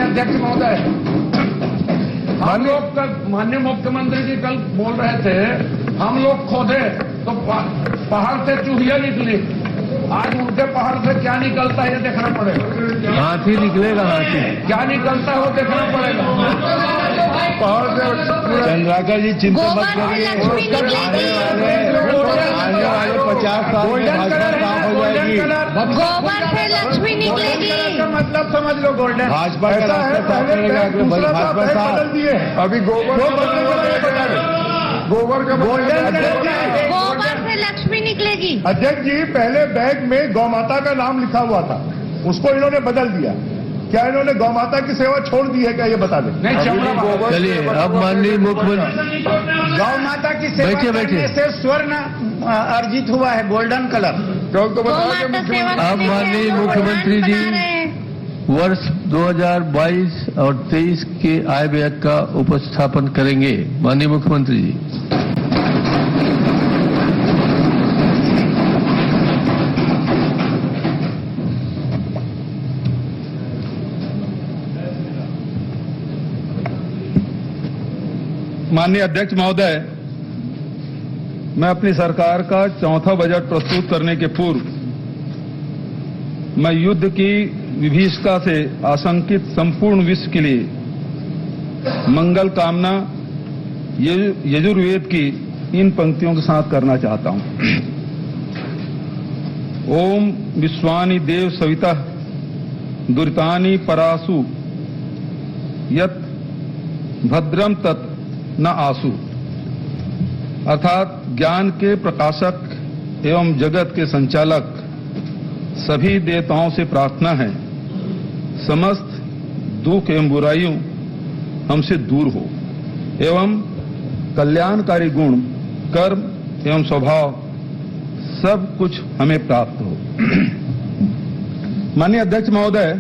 अध्यक्ष महोदय, हम लोग कल माननीय मुख्यमंत्री जी कल बोल रहे थे हम लोग खोदे तो पहाड़ से चूहिया निकली। आज उनके पहाड़ से क्या निकलता है ये देखना पड़ेगा। हाथी निकलेगा, हाथी क्या निकलता है वो देखना पड़ेगा। पहाड़ से चंद्राकर जी चिंता मत करिए, आने वाले 50 साल में भाजपा साफ हो जाएगी। गोबर से लक्ष्मी निकलेगी का मतलब समझ लो गोल्डन। भाजपा का रास्ता साफ करेगा, भाजपा साफ। अभी गोबर का गोल्डन गोबर से लक्ष्मी निकलेगी। अध्यक्ष जी, पहले बैग में गौ माता का नाम लिखा हुआ था, उसको इन्होंने बदल दिया। क्या इन्होंने गौ माता की सेवा छोड़ दी है क्या, ये बता दें। नहीं, चलिए अब माननीय मुख्यमंत्री गौ माता की सेवा करने से स्वर्ण अर्जित हुआ है, गोल्डन कलर। गौ माता सेवा अब माननीय मुख्यमंत्री जी वर्ष 2022 और 23 के आय व्यय का उपस्थापन करेंगे। माननीय मुख्यमंत्री जी। माननीय अध्यक्ष महोदय, मैं अपनी सरकार का चौथा बजट प्रस्तुत करने के पूर्व मैं युद्ध की विभीषिका से आशंकित संपूर्ण विश्व के लिए मंगल कामना यजुर्वेद की इन पंक्तियों के साथ करना चाहता हूं। ओम विश्वानि देव सविता दुरितानि परासु यत भद्रम तत् न आसु। अर्थात ज्ञान के प्रकाशक एवं जगत के संचालक सभी देवताओं से प्रार्थना है, समस्त दुख एवं बुराइयों हमसे दूर हो एवं कल्याणकारी गुण, कर्म एवं स्वभाव सब कुछ हमें प्राप्त हो। माननीय अध्यक्ष महोदय,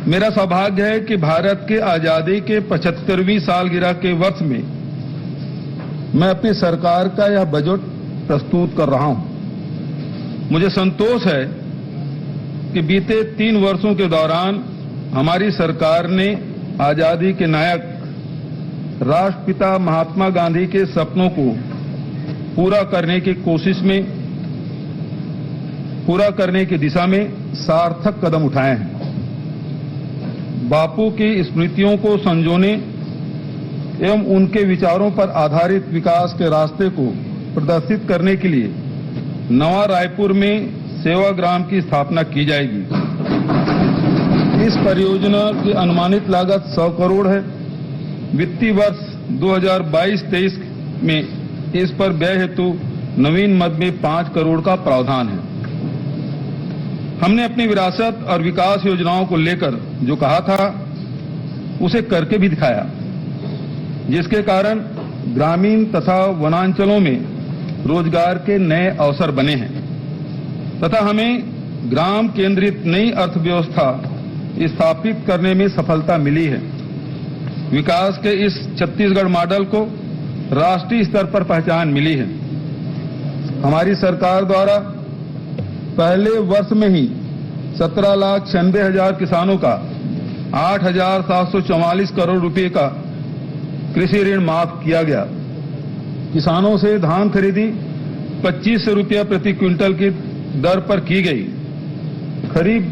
मेरा सौभाग्य है कि भारत के आजादी के 75वीं सालगिरह के वर्ष में मैं अपनी सरकार का यह बजट प्रस्तुत कर रहा हूं। मुझे संतोष है कि बीते 3 वर्षों के दौरान हमारी सरकार ने आजादी के नायक राष्ट्रपिता महात्मा गांधी के सपनों को पूरा करने की दिशा में सार्थक कदम उठाए हैं। बापू की स्मृतियों को संजोने एवं उनके विचारों पर आधारित विकास के रास्ते को प्रदर्शित करने के लिए नवा रायपुर में सेवाग्राम की स्थापना की जाएगी। इस परियोजना की अनुमानित लागत 100 करोड़ है। वित्तीय वर्ष 2022-23 में इस पर व्यय हेतु नवीन मद में 5 करोड़ का प्रावधान है। हमने अपनी विरासत और विकास योजनाओं को लेकर जो कहा था उसे करके भी दिखाया, जिसके कारण ग्रामीण तथा वनांचलों में रोजगार के नए अवसर बने हैं तथा हमें ग्राम केंद्रित नई अर्थव्यवस्था स्थापित करने में सफलता मिली है। विकास के इस छत्तीसगढ़ मॉडल को राष्ट्रीय स्तर पर पहचान मिली है। हमारी सरकार द्वारा पहले वर्ष में ही 17,96,000 किसानों का 8,744 करोड़ रुपए का कृषि ऋण माफ किया गया। किसानों से धान खरीदी 25 रुपया प्रति क्विंटल की दर पर की गई। खरीफ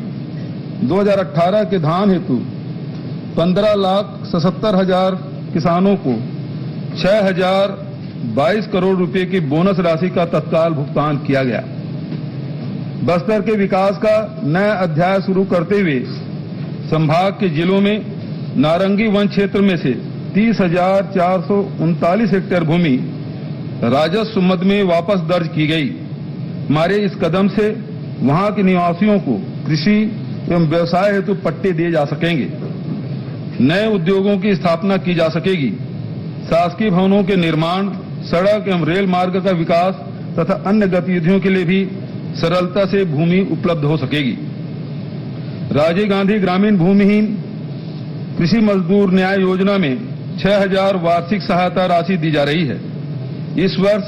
2018 के धान हेतु 15,77,000 किसानों को 6,022 करोड़ रुपए की बोनस राशि का तत्काल भुगतान किया गया। बस्तर के विकास का नया अध्याय शुरू करते हुए संभाग के जिलों में नारंगी वन क्षेत्र में से 30,439 हेक्टेयर भूमि राजस्व मद में वापस दर्ज की गई। हमारे इस कदम से वहां के निवासियों को कृषि एवं व्यवसाय हेतु पट्टे दिए जा सकेंगे, नए उद्योगों की स्थापना की जा सकेगी, शासकीय भवनों के निर्माण, सड़क एवं रेल मार्ग का विकास तथा अन्य गतिविधियों के लिए भी सरलता से भूमि उपलब्ध हो सकेगी। राजीव गांधी ग्रामीण भूमिहीन कृषि मजदूर न्याय योजना में 6,000 वार्षिक सहायता राशि दी जा रही है। इस वर्ष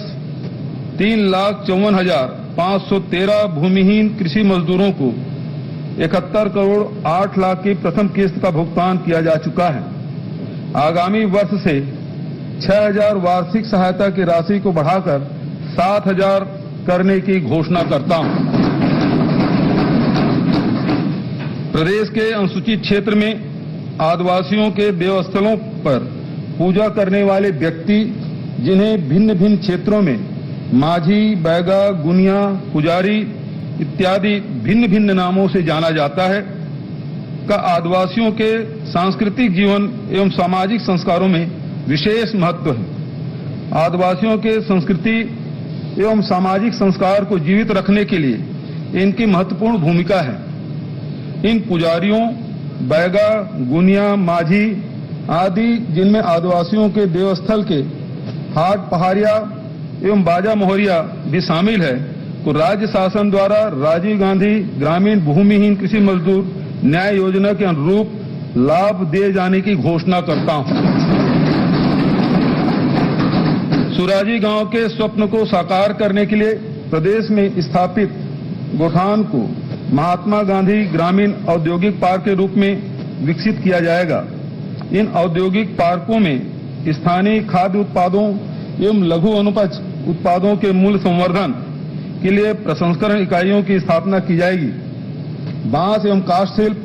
3,54,513 भूमिहीन कृषि मजदूरों को 71 करोड़ 8 लाख की प्रथम किस्त का भुगतान किया जा चुका है। आगामी वर्ष से 6,000 वार्षिक सहायता की राशि को बढ़ाकर 7,000 करने की घोषणा करता हूं। प्रदेश के अनुसूचित क्षेत्र में आदिवासियों के देवस्थलों पर पूजा करने वाले व्यक्ति, जिन्हें भिन्न भिन्न क्षेत्रों में माझी, बैगा, गुनिया, पुजारी इत्यादि भिन्न भिन्न नामों से जाना जाता है, का आदिवासियों के सांस्कृतिक जीवन एवं सामाजिक संस्कारों में विशेष महत्व है। आदिवासियों के संस्कृति एवं सामाजिक संस्कार को जीवित रखने के लिए इनकी महत्वपूर्ण भूमिका है। इन पुजारियों, बैगा, गुनिया, माझी आदि, जिनमें आदिवासियों के देवस्थल के हाट पहाड़िया एवं बाजा मोहरिया भी शामिल है, को राज्य शासन द्वारा राजीव गांधी ग्रामीण भूमिहीन कृषि मजदूर न्याय योजना के अनुरूप लाभ दिए जाने की घोषणा करता हूं। सुराजी गांव के स्वप्न को साकार करने के लिए प्रदेश में स्थापित गोठान को महात्मा गांधी ग्रामीण औद्योगिक पार्क के रूप में विकसित किया जाएगा। इन औद्योगिक पार्कों में स्थानीय खाद्य उत्पादों एवं लघु अनुपज उत्पादों के मूल्य संवर्धन के लिए प्रसंस्करण इकाइयों की स्थापना की जाएगी। बांस एवं काष्ठ शिल्प,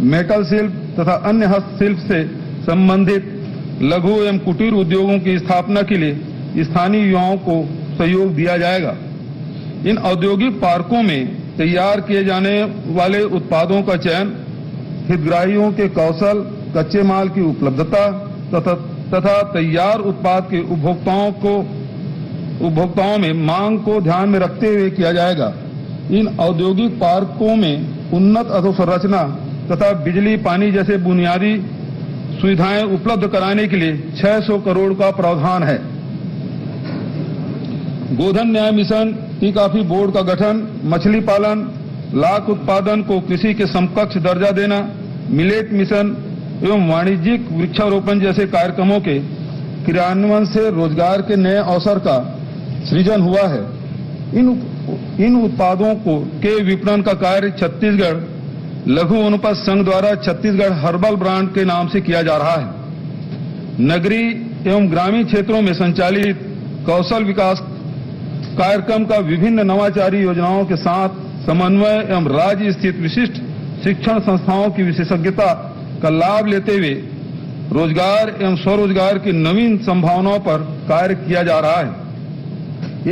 मेटल शिल्प तथा अन्य हस्तशिल्प से संबंधित लघु एवं कुटीर उद्योगों की स्थापना के लिए स्थानीय युवाओं को सहयोग दिया जाएगा। इन औद्योगिक पार्कों में तैयार किए जाने वाले उत्पादों का चयन हितग्राहियों के कौशल, कच्चे माल की उपलब्धता तथा तैयार उत्पाद के उपभोक्ताओं में मांग को ध्यान में रखते हुए किया जाएगा। इन औद्योगिक पार्कों में उन्नत अधोसंरचना तथा बिजली, पानी जैसे बुनियादी सुविधाएं उपलब्ध कराने के लिए 600 करोड़ का प्रावधान है। गोधन न्याय मिशन, टी कॉफी बोर्ड का गठन, मछली पालन, लाख उत्पादन को कृषि के समकक्ष दर्जा देना, मिलेट मिशन एवं वाणिज्यिक वृक्षारोपण जैसे कार्यक्रमों के क्रियान्वयन से रोजगार के नए अवसर का सृजन हुआ है। इन उत्पादों के विपणन का कार्य छत्तीसगढ़ लघु अनुपज संघ द्वारा छत्तीसगढ़ हर्बल ब्रांड के नाम से किया जा रहा है। नगरीय एवं ग्रामीण क्षेत्रों में संचालित कौशल विकास कार्यक्रम का विभिन्न नवाचारी योजनाओं के साथ समन्वय एवं राज्य स्थित विशिष्ट शिक्षण संस्थाओं की विशेषज्ञता का लाभ लेते हुए रोजगार एवं स्वरोजगार की नवीन संभावनाओं पर कार्य किया जा रहा है।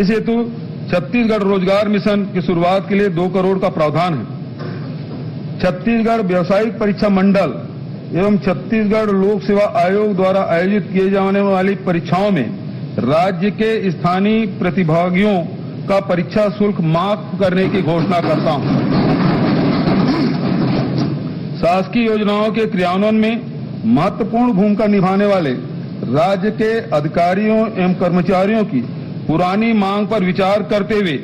इस हेतु छत्तीसगढ़ रोजगार मिशन की शुरुआत के लिए 2 करोड़ का प्रावधान है। छत्तीसगढ़ व्यावसायिक परीक्षा मंडल एवं छत्तीसगढ़ लोक सेवा आयोग द्वारा आयोजित किए जाने वाली परीक्षाओं में राज्य के स्थानीय प्रतिभागियों का परीक्षा शुल्क माफ करने की घोषणा करता हूं। शासकीय योजनाओं के क्रियान्वयन में महत्वपूर्ण भूमिका निभाने वाले राज्य के अधिकारियों एवं कर्मचारियों की पुरानी मांग पर विचार करते हुए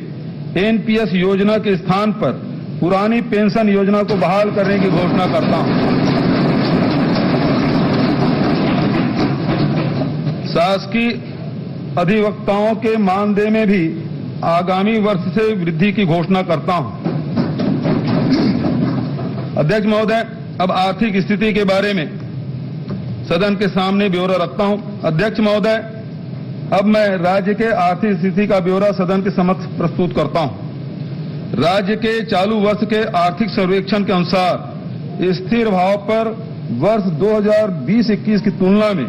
एनपीएस योजना के स्थान पर पुरानी पेंशन योजना को बहाल करने की घोषणा करता हूं। शासकीय अधिवक्ताओं के मानदेय में भी आगामी वर्ष से वृद्धि की घोषणा करता हूं। अध्यक्ष महोदय, अब आर्थिक स्थिति के बारे में सदन के सामने ब्यौरा रखता हूं। अध्यक्ष महोदय, अब मैं राज्य के आर्थिक स्थिति का ब्यौरा सदन के समक्ष प्रस्तुत करता हूं। राज्य के चालू वर्ष के आर्थिक सर्वेक्षण के अनुसार स्थिर भाव पर वर्ष 2020-21 की तुलना में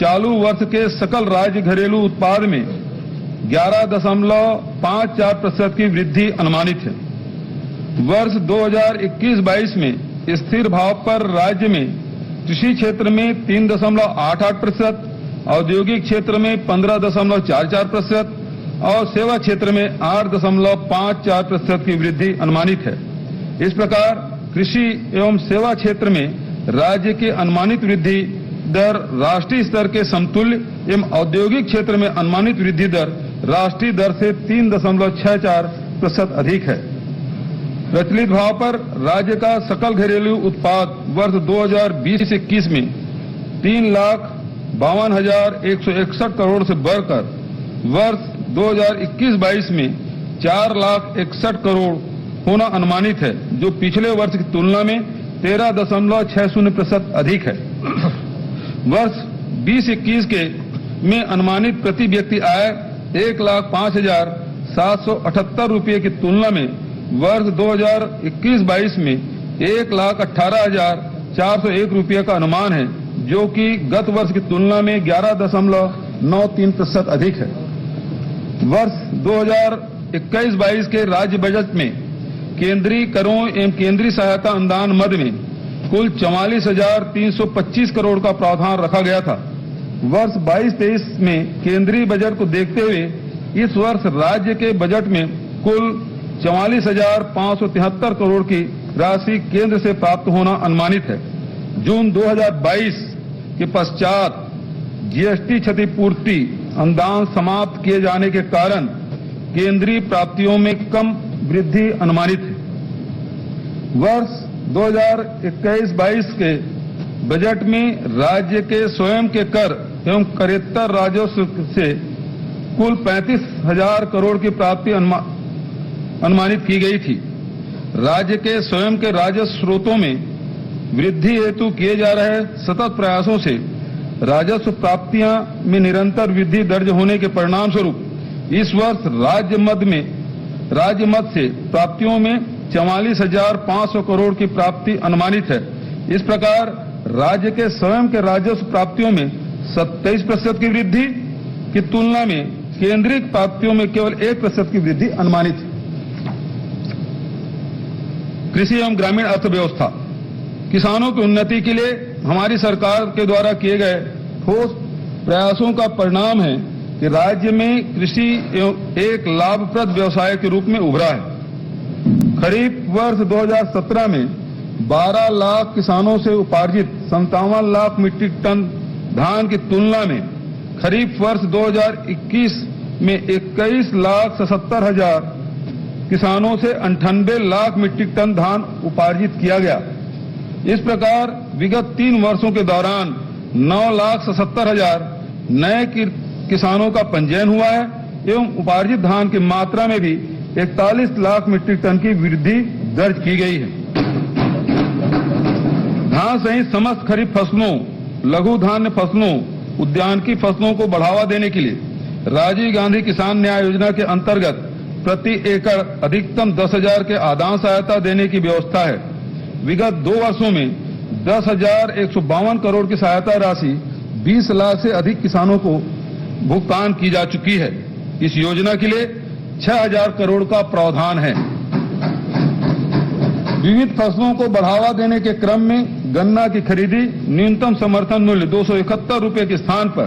चालू वर्ष के सकल राज्य घरेलू उत्पाद में 11.54% की वृद्धि अनुमानित है। वर्ष 2021-22 में स्थिर भाव पर राज्य में कृषि क्षेत्र में 3.88%, औद्योगिक क्षेत्र में 15.44% और सेवा क्षेत्र में 8.54% की वृद्धि अनुमानित है। इस प्रकार कृषि एवं सेवा क्षेत्र में राज्य की अनुमानित वृद्धि दर राष्ट्रीय स्तर के समतुल्य एवं औद्योगिक क्षेत्र में अनुमानित वृद्धि दर राष्ट्रीय दर से 3.64% अधिक है। प्रचलित भाव पर राज्य का सकल घरेलू उत्पाद वर्ष 2020-21 में 3,52,161 करोड़ से बढ़कर वर्ष 2021-22 में 4,61,00,000 करोड़ होना अनुमानित है, जो पिछले वर्ष की तुलना में 13.60% अधिक है। वर्ष 2021 के में अनुमानित प्रति व्यक्ति आय 1,05,778 रुपये की तुलना में वर्ष 2021-22 में 1,18,401 रुपये का अनुमान है, जो कि गत वर्ष की तुलना में 11.93% अधिक है। वर्ष 2021-22 के राज्य बजट में केंद्रीय करों एवं केंद्रीय सहायता अनुदान मद में कुल 44,325 करोड़ का प्रावधान रखा गया था। वर्ष 22-23 में केंद्रीय बजट को देखते हुए इस वर्ष राज्य के बजट में कुल 44,573 करोड़ की राशि केंद्र से प्राप्त होना अनुमानित है। जून 2022 के पश्चात जीएसटी क्षतिपूर्ति अनुदान समाप्त किए जाने के कारण केंद्रीय प्राप्तियों में कम वृद्धि अनुमानित है। वर्ष 2021-22 के बजट में राज्य के स्वयं के कर एवं करेत्तर राजस्व से कुल 35,000 करोड़ की प्राप्ति अनुमानित की गई थी। राज्य के स्वयं के राजस्व स्रोतों में वृद्धि हेतु किए जा रहे सतत प्रयासों से राजस्व प्राप्तियां में निरंतर वृद्धि दर्ज होने के परिणाम स्वरूप इस वर्ष राज्य मद से प्राप्तियों में 44,500 करोड़ की प्राप्ति अनुमानित है। इस प्रकार राज्य के स्वयं के राजस्व प्राप्तियों में 27% की वृद्धि की तुलना में केंद्रीय प्राप्तियों में केवल 1% की वृद्धि अनुमानित है। कृषि एवं ग्रामीण अर्थव्यवस्था, किसानों की उन्नति के लिए हमारी सरकार के द्वारा किए गए ठोस प्रयासों का परिणाम है कि राज्य में कृषि एक लाभप्रद व्यवसाय के रूप में उभरा है। खरीफ वर्ष 2017 में 12 लाख किसानों से उपार्जित 57 लाख मीट्रिक टन धान की तुलना में खरीफ वर्ष 2021 में 21,77,000 किसानों से 98 लाख मीट्रिक टन धान उपार्जित किया गया। इस प्रकार विगत 3 वर्षों के दौरान 9,77,000 नए किसानों का पंजीयन हुआ है एवं उपार्जित धान की मात्रा में भी 41 लाख मीट्रिक टन की वृद्धि दर्ज की गई है। धान सहित समस्त खरीफ फसलों, लघु धान्य फसलों, उद्यानिकी फसलों को बढ़ावा देने के लिए राजीव गांधी किसान न्याय योजना के अंतर्गत प्रति एकड़ अधिकतम 10,000 के आदान सहायता देने की व्यवस्था है। विगत 2 वर्षों में 10,152 करोड़ की सहायता राशि 20 लाख से अधिक किसानों को भुगतान की जा चुकी है। इस योजना के लिए 6,000 करोड़ का प्रावधान है। विविध फसलों को बढ़ावा देने के क्रम में गन्ना की खरीदी न्यूनतम समर्थन मूल्य 271 रुपये के स्थान पर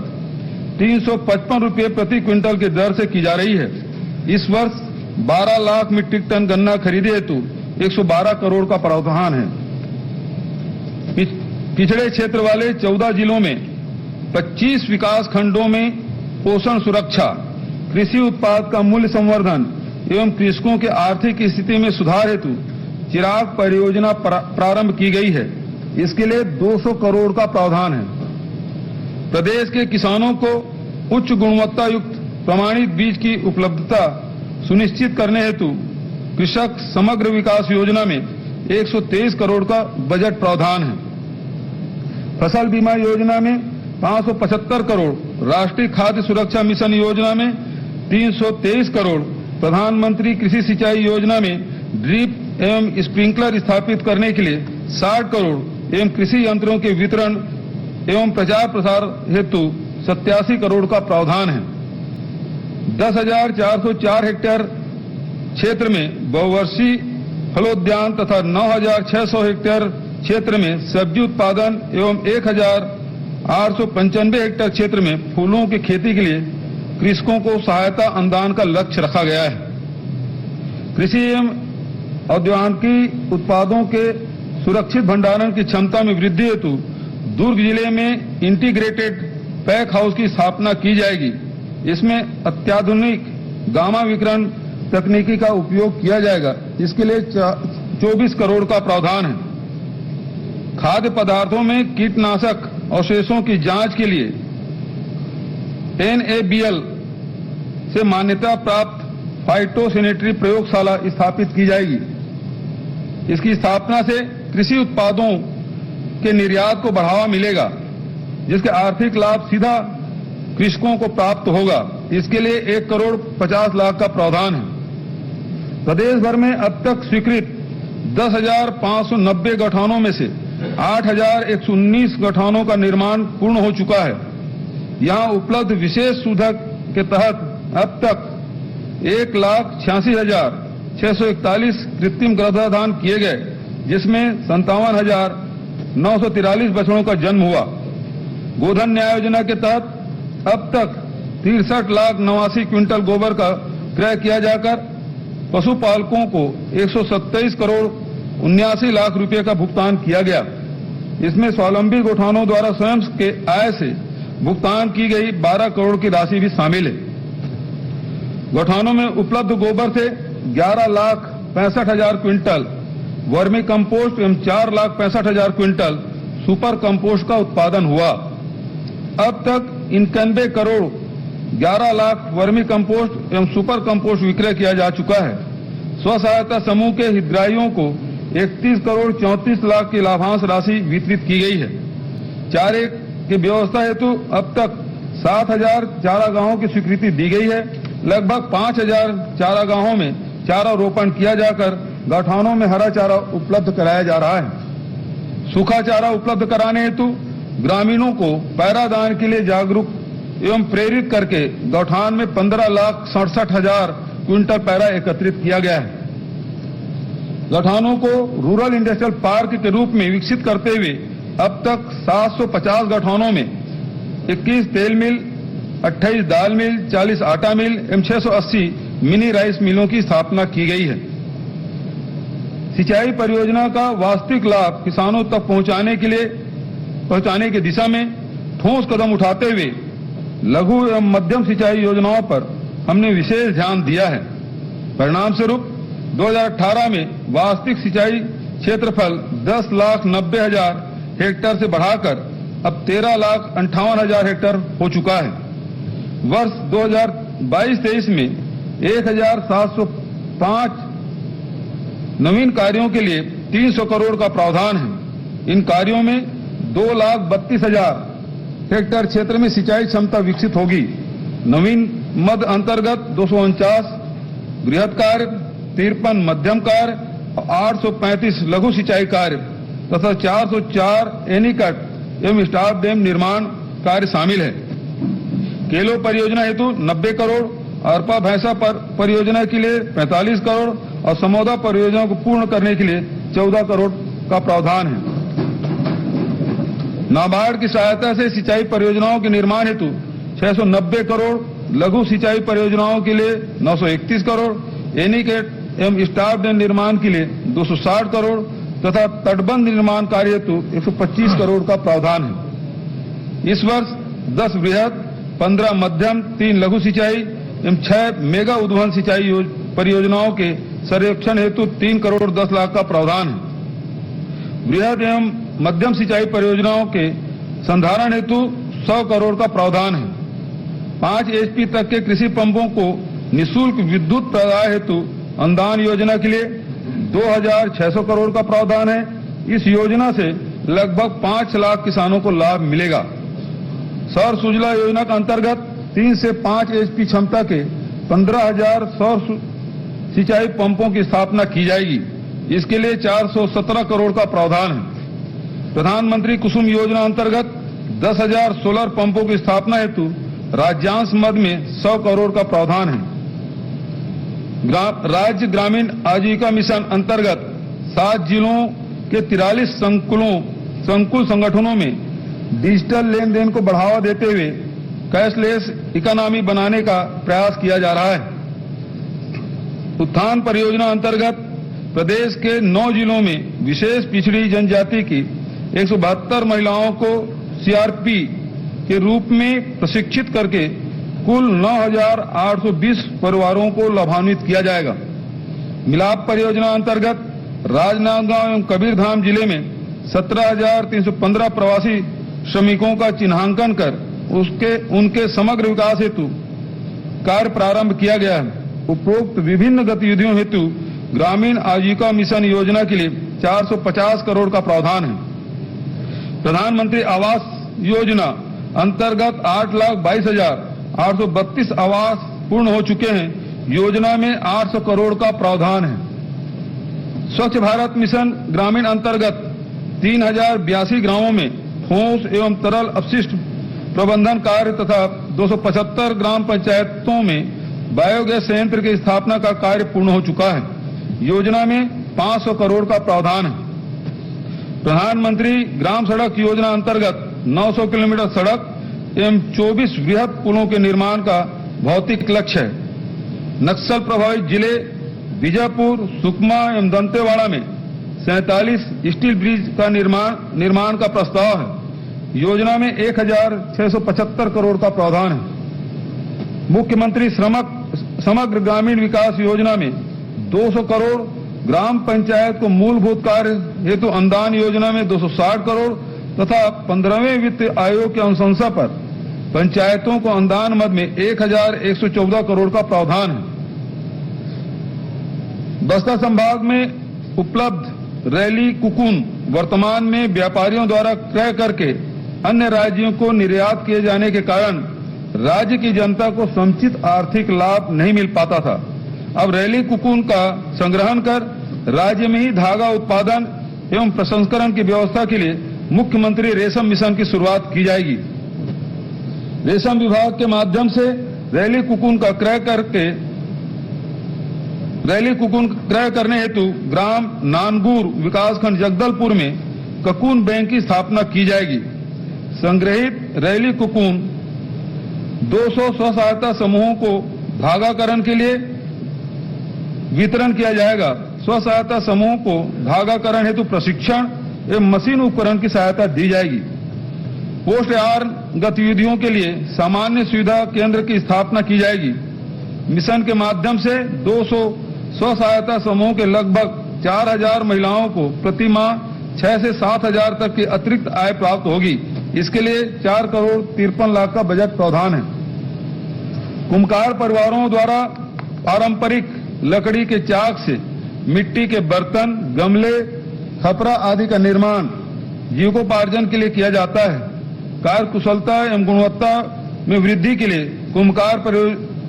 355 रुपये प्रति क्विंटल की दर से की जा रही है। इस वर्ष 12 लाख मीट्रिक टन गन्ना खरीदी हेतु 112 करोड़ का प्रावधान है। पिछड़े क्षेत्र वाले 14 जिलों में 25 विकास खंडों में पोषण सुरक्षा, कृषि उत्पाद का मूल्य संवर्धन एवं कृषकों के आर्थिक स्थिति में सुधार हेतु चिराग परियोजना प्रारंभ की गई है। इसके लिए 200 करोड़ का प्रावधान है। प्रदेश के किसानों को उच्च गुणवत्ता युक्त प्रमाणित बीज की उपलब्धता सुनिश्चित करने हेतु कृषक समग्र विकास योजना में 123 करोड़ का बजट प्रावधान है। फसल बीमा योजना में 575 करोड़, राष्ट्रीय खाद्य सुरक्षा मिशन योजना में 323 करोड़, प्रधानमंत्री कृषि सिंचाई योजना में ड्रिप एवं स्प्रिंकलर स्थापित करने के लिए 60 करोड़ एवं कृषि यंत्रों के वितरण एवं प्रचार प्रसार हेतु 87 करोड़ का प्रावधान है। 10,404 हेक्टेयर क्षेत्र में बहुवर्षीय फलोद्यान तथा 9,600 हेक्टेयर क्षेत्र में सब्जी उत्पादन एवं 1,895 हेक्टेयर क्षेत्र में फूलों की खेती के लिए कृषकों को सहायता अनुदान का लक्ष्य रखा गया है। कृषि एवं औद्योगिकी उत्पादों के सुरक्षित भंडारण की क्षमता में वृद्धि हेतु दुर्ग जिले में इंटीग्रेटेड पैक हाउस की स्थापना की जाएगी। इसमें अत्याधुनिक गामा विकिरण तकनीकी का उपयोग किया जाएगा। इसके लिए 24 करोड़ का प्रावधान है। खाद्य पदार्थों में कीटनाशक अवशेषों की जांच के लिए NABL से मान्यता प्राप्त फाइटोसैनिटरी प्रयोगशाला स्थापित की जाएगी। इसकी स्थापना से कृषि उत्पादों के निर्यात को बढ़ावा मिलेगा, जिसके आर्थिक लाभ सीधा कृषकों को प्राप्त होगा। इसके लिए 1,50,00,000 का प्रावधान है। प्रदेश भर में अब तक स्वीकृत 10,590 गौठानों में से 8,119 गौठानों का निर्माण पूर्ण हो चुका है। यहां उपलब्ध विशेष सुविधा के तहत अब तक 1,86,641 कृत्रिम गर्भाधान किए गए, जिसमें 57,943 बछड़ों का जन्म हुआ। गोधन न्याय योजना के तहत अब तक 63,89,000 क्विंटल गोबर का क्रय किया जाकर पशुपालकों को 127 करोड़ 79 लाख रुपए का भुगतान किया गया। इसमें स्वावलंबी गौठानों द्वारा स्वयं के आय से भुगतान की गई 12 करोड़ की राशि भी शामिल है। गौठानों में उपलब्ध गोबर से 11,65,000 क्विंटल वर्मी कंपोस्ट एवं 4,65,000 क्विंटल सुपर कंपोस्ट का उत्पादन हुआ। अब तक 91 करोड़ 11 लाख वर्मी कंपोस्ट एवं सुपर कंपोस्ट विक्रय किया जा चुका है। स्व सहायता समूह के हितग्राहियों को 31 करोड़ 34 लाख की लाभांश राशि वितरित की गई है। चारे की व्यवस्था हेतु अब तक 7,000 चारागाहों की स्वीकृति दी गई है। लगभग 5,000 चारागाहों में चारा रोपण किया जाकर गौठानों में हरा चारा उपलब्ध कराया जा रहा है। सूखा चारा उपलब्ध कराने हेतु ग्रामीणों को पैरादान के लिए जागरूक एवं प्रेरित करके गौठान में 15,67,000 क्विंटल पैरा एकत्रित किया गया है। गौठानों को रूरल इंडस्ट्रियल पार्क के रूप में विकसित करते हुए अब तक 750 गौठानों में 21 तेल मिल, 28 दाल मिल, 40 आटा मिल एवं 680 मिनी राइस मिलों की स्थापना की गई है। सिंचाई परियोजना का वास्तविक लाभ किसानों तक पहुंचाने की दिशा में ठोस कदम उठाते हुए लघु एवं मध्यम सिंचाई योजनाओं पर हमने विशेष ध्यान दिया है। परिणाम स्वरूप 2018 में वास्तविक सिंचाई क्षेत्रफल 10,90,000 हेक्टेयर से बढ़ाकर अब 13,58,000 हेक्टेयर हो चुका है। वर्ष 2022-23 में 1,705 नवीन कार्यों के लिए 300 करोड़ का प्रावधान है। इन कार्यों में 2,32,000 हेक्टेयर क्षेत्र में सिंचाई क्षमता विकसित होगी। नवीन मद अंतर्गत 249 बृहद कार्य, 53 मध्यम कार्य और 835 लघु सिंचाई कार्य तथा 404 एनीकट एवं स्टाफ डैम निर्माण कार्य शामिल है। केलो परियोजना हेतु 90 करोड़, अरपा भैंसा परियोजना के लिए 45 करोड़ और समोदा परियोजना को पूर्ण करने के लिए 14 करोड़ का प्रावधान है। नाबार्ड की सहायता से सिंचाई परियोजनाओं के निर्माण हेतु 690 करोड़, लघु सिंचाई परियोजनाओं के लिए 931 करोड़, एनीकट एवं स्टाफ डैम निर्माण के लिए 260 करोड़ तथा तटबंध निर्माण कार्य हेतु 125 करोड़ का प्रावधान है। इस वर्ष 10 बृहद, 15 मध्यम, 3 लघु सिंचाई एवं 6 मेगा उद्वहन सिंचाई परियोजनाओं के सर्वेक्षण हेतु 3 करोड़ 10 लाख का प्रावधान है। बृहद एवं मध्यम सिंचाई परियोजनाओं के संधारण हेतु 100 करोड़ का प्रावधान है। 5 HP तक के कृषि पंपों को निःशुल्क विद्युत प्रदाय हेतु अनुदान योजना के लिए 2,600 करोड़ का प्रावधान है। इस योजना से लगभग 5 लाख किसानों को लाभ मिलेगा। सौर सुजला योजना के अंतर्गत 3 से 5 HP क्षमता के 15,000 सौर सिंचाई पंपों की स्थापना की जाएगी। इसके लिए 417 करोड़ का प्रावधान है। प्रधानमंत्री कुसुम योजना अंतर्गत 10,000 सोलर पंपों की स्थापना हेतु राज्यांश मद में 100 करोड़ का प्रावधान है। राज्य ग्रामीण आजीविका मिशन अंतर्गत 7 जिलों के 43 संकुल संगठनों में डिजिटल लेन देन को बढ़ावा देते हुए कैशलेस इकोनॉमी बनाने का प्रयास किया जा रहा है। उत्थान परियोजना अंतर्गत प्रदेश के 9 जिलों में विशेष पिछड़ी जनजाति की 172 महिलाओं को CRP के रूप में प्रशिक्षित करके कुल 9,820 परिवारों को लाभान्वित किया जाएगा। मिलाप परियोजना अंतर्गत राजनांदगांव एवं कबीरधाम जिले में 17,315 प्रवासी श्रमिकों का चिन्हांकन कर उनके समग्र विकास हेतु कार्य प्रारंभ किया गया है। उपरोक्त विभिन्न गतिविधियों हेतु ग्रामीण आजीविका मिशन योजना के लिए 450 करोड़ का प्रावधान है। प्रधानमंत्री आवास योजना अंतर्गत 8,22,832 आवास पूर्ण हो चुके हैं। योजना में 800 करोड़ का प्रावधान है। स्वच्छ भारत मिशन ग्रामीण अंतर्गत 3082 गांवों में ठोस एवं तरल अपशिष्ट प्रबंधन कार्य तथा 275 ग्राम पंचायतों में बायोगैस संयंत्र की स्थापना का कार्य पूर्ण हो चुका है। योजना में 500 करोड़ का प्रावधान है। प्रधानमंत्री ग्राम सड़क योजना अंतर्गत 900 किलोमीटर सड़क एवं 24 वृहद पुलों के निर्माण का भौतिक लक्ष्य है। नक्सल प्रभावित जिले बीजापुर, सुकमा एवं दंतेवाड़ा में 47 स्टील ब्रिज का निर्माण का प्रस्ताव है। योजना में 1,675 करोड़ का प्रावधान है। मुख्यमंत्री समग्र ग्रामीण विकास योजना में 200 करोड़, ग्राम पंचायत को मूलभूत कार्य हेतु अनुदान योजना में 260 करोड़ तथा 15वें वित्त आयोग की अनुशंसा पर पंचायतों को अनुदान मद में 1,114 करोड़ का प्रावधान है। बस्तर संभाग में उपलब्ध रैली कुकुन वर्तमान में व्यापारियों द्वारा क्रय करके अन्य राज्यों को निर्यात किए जाने के कारण राज्य की जनता को समुचित आर्थिक लाभ नहीं मिल पाता था। अब रैली कुकुन का संग्रहण कर राज्य में ही धागा उत्पादन एवं प्रसंस्करण की व्यवस्था के लिए मुख्यमंत्री रेशम मिशन की शुरुआत की जाएगी। रेशम विभाग के माध्यम से रैली कुकुन क्रय करने हेतु ग्राम नानगुर विकासखंड जगदलपुर में ककून बैंक की स्थापना की जाएगी। संग्रहित रैली कुकुन 200 स्व सहायता समूहों को धागाकरण के लिए वितरण किया जाएगा। स्व सहायता समूह को धागाकरण हेतु प्रशिक्षण एवं मशीन उपकरण की सहायता दी जाएगी। पोस्ट यार्न गतिविधियों के लिए सामान्य सुविधा केंद्र की स्थापना की जाएगी। मिशन के माध्यम से 200 स्व सहायता समूह के लगभग 4,000 महिलाओं को प्रति माह 6 से 7,000 तक की अतिरिक्त आय प्राप्त होगी। इसके लिए 4 करोड़ 53 लाख का बजट प्रावधान है। कुम्हार परिवारों द्वारा पारंपरिक लकड़ी के चाक से मिट्टी के बर्तन, गमले, खपरा आदि का निर्माण जीविकोपार्जन के लिए किया जाता है। कार्य कुशलता एवं गुणवत्ता में वृद्धि के लिए कुम्हार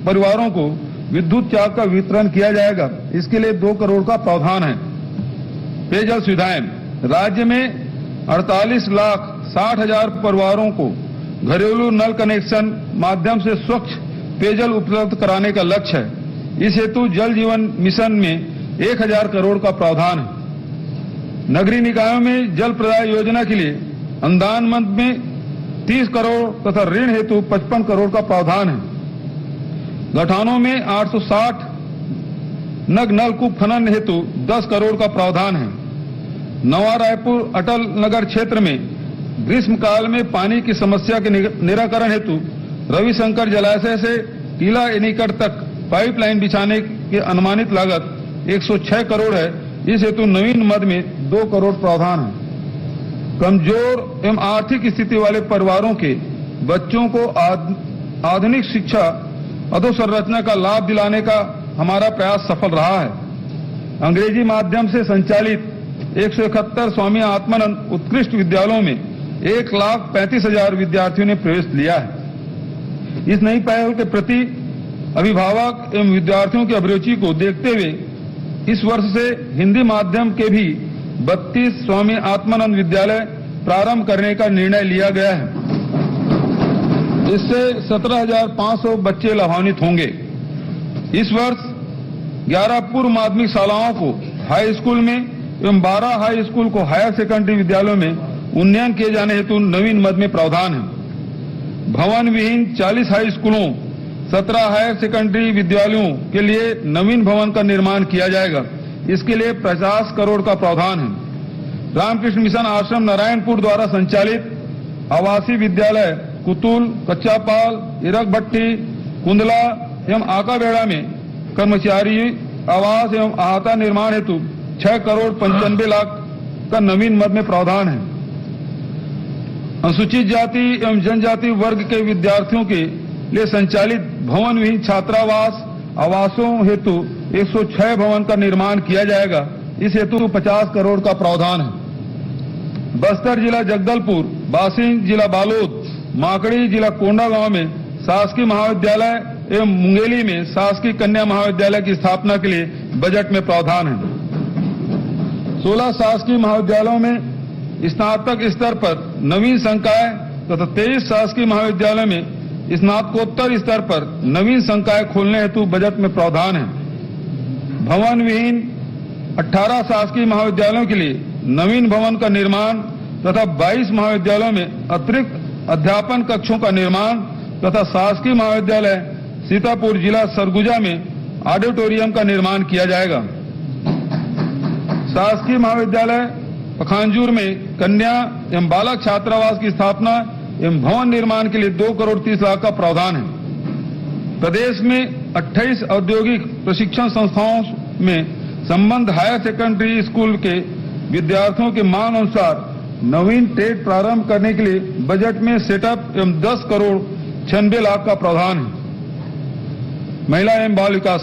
परिवारों को विद्युत चाक का वितरण किया जाएगा। इसके लिए 2 करोड़ का प्रावधान है। पेयजल सुविधाएं राज्य में 48,60,000 परिवारों को घरेलू नल कनेक्शन माध्यम से स्वच्छ पेयजल उपलब्ध कराने का लक्ष्य है। इस हेतु जल जीवन मिशन में 1,000 करोड़ का प्रावधान है। नगरीय निकायों में जल प्रदाय योजना के लिए अनुदान मद में 30 करोड़ तथा ऋण हेतु 55 करोड़ का प्रावधान है। गठानों में 860 नग नलकूप खनन हेतु 10 करोड़ का प्रावधान है। नवा रायपुर अटल नगर क्षेत्र में ग्रीष्मकाल में पानी की समस्या के निराकरण हेतु रविशंकर जलाशय से टीला एनीकट तक पाइपलाइन बिछाने की अनुमानित लागत 106 करोड़ है। इस हेतु नवीन मद में 2 करोड़ प्रावधान है। कमजोर एवं आर्थिक स्थिति वाले परिवारों के बच्चों को आधुनिक शिक्षा अधोसंरचना का लाभ दिलाने का हमारा प्रयास सफल रहा है। अंग्रेजी माध्यम से संचालित 171 स्वामी आत्मानंद उत्कृष्ट विद्यालयों में 1,35,000 विद्यार्थियों ने प्रवेश लिया है। इस नई पहल के प्रति अभिभावक एवं विद्यार्थियों की अभिरुचि को देखते हुए इस वर्ष से हिंदी माध्यम के भी 32 स्वामी आत्मानंद विद्यालय प्रारंभ करने का निर्णय लिया गया है। इससे 17,500 बच्चे लाभान्वित होंगे। इस वर्ष 11 पूर्व माध्यमिक शालाओं को हाई स्कूल में एवं 12 हाई स्कूल को हायर सेकेंडरी विद्यालयों में उन्नयन किए जाने हेतु नवीन मद में प्रावधान है। भवन विहीन 40 हाई स्कूलों, 17 हायर सेकेंडरी विद्यालयों के लिए नवीन भवन का निर्माण किया जाएगा। इसके लिए 50 करोड़ का प्रावधान है। रामकृष्ण मिशन आश्रम नारायणपुर द्वारा संचालित आवासीय विद्यालय कुतुल, कच्चापाल, इरक भट्टी, कुंदला एवं आकाबेड़ा में कर्मचारी आवास एवं अहाता निर्माण हेतु 6 करोड़ 95 लाख का नवीन मद में प्रावधान है। अनुसूचित जाति एवं जनजाति वर्ग के विद्यार्थियों के लिए संचालित भवन विहीन छात्रावास आवासों हेतु 106 भवन का निर्माण किया जाएगा। इस हेतु 50 करोड़ का प्रावधान है। बस्तर जिला जगदलपुर, बासिंग जिला बालोद, माकड़ी जिला कोंडागांव में शासकीय महाविद्यालय एवं मुंगेली में शासकीय कन्या महाविद्यालय की स्थापना के लिए बजट में प्रावधान है। 16 शासकीय महाविद्यालयों में स्नातक स्तर पर नवीन संकाय तथा 23 शासकीय महाविद्यालयों में स्नातकोत्तर स्तर पर नवीन संकाय खोलने हेतु बजट में प्रावधान है। भवन विहीन 18 शासकीय महाविद्यालयों के लिए नवीन भवन का निर्माण तथा 22 महाविद्यालयों में अतिरिक्त अध्यापन कक्षों का निर्माण तथा शासकीय महाविद्यालय सीतापुर जिला सरगुजा में ऑडिटोरियम का निर्माण किया जाएगा। शासकीय महाविद्यालय पखांजूर में कन्या एवं बालक छात्रावास की स्थापना एवं भवन निर्माण के लिए 2 करोड़ 30 लाख का प्रावधान है। प्रदेश में 28 औद्योगिक प्रशिक्षण संस्थाओं में संबंध हायर सेकेंडरी स्कूल के विद्यार्थियों के मांग अनुसार नवीन ट्रेड प्रारंभ करने के लिए बजट में सेटअप एवं 10 करोड़ 96 लाख का प्रावधान है। महिला एवं बाल विकास,